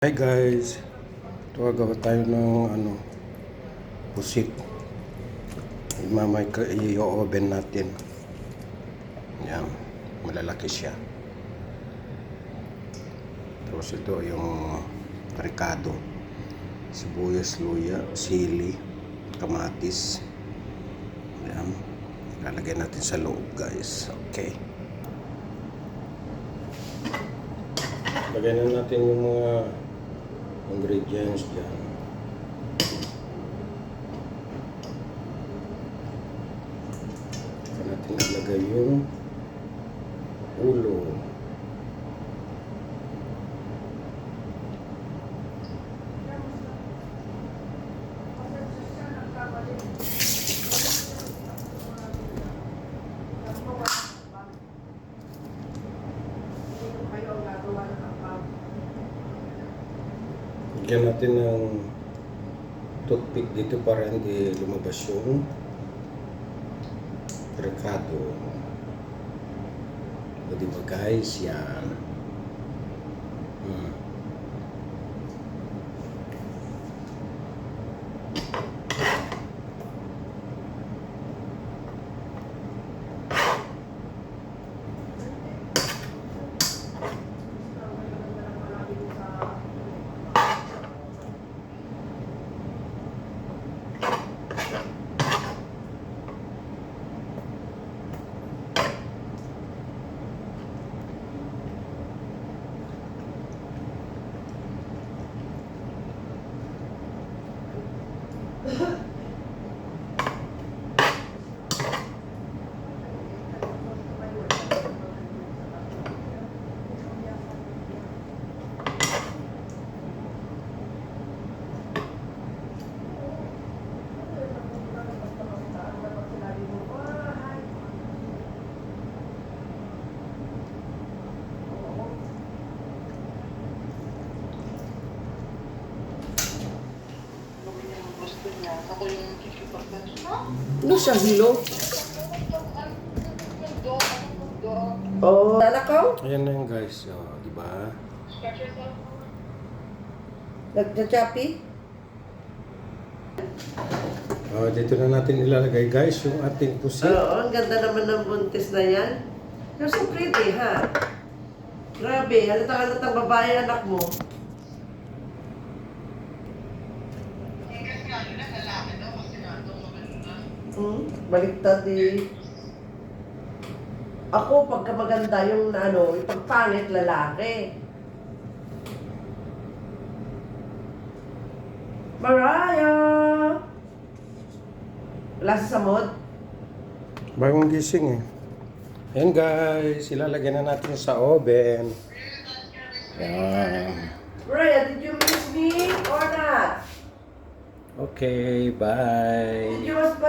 Hi guys, gagawa tayo ng pusit. I-oven natin. Yan, malalaki siya. Tapos ito yung ricado, sibuyas, luya, sili, kamatis. Yan, lalagay natin sa loob guys. Okay. Lagyan na natin yung mga ingredients dyan. Saka natin ilagay yung ulo. Lagyan natin ng toothpick dito para hindi lumabas yung ricado. O diba guys, yan. Ako yung kikipagpasok. Ano siya, hilo? Oh, nalakaw? Ayan na yun guys, diba? Nagchachapi? Dito na natin ilalagay guys yung ating pusit. Oo, ang ganda naman ng buntis na yan. You're so pretty, ha? Grabe, halatang babae anak mo. Baliktad eh. Ako, pagka maganda yung ipagpangit lalaki. Mariah! Wala sa samod? Bagong gising eh. Ayan guys, ilalagay na natin sa oven. Yan. Mariah, did you miss me or not? Okay, bye. Did you miss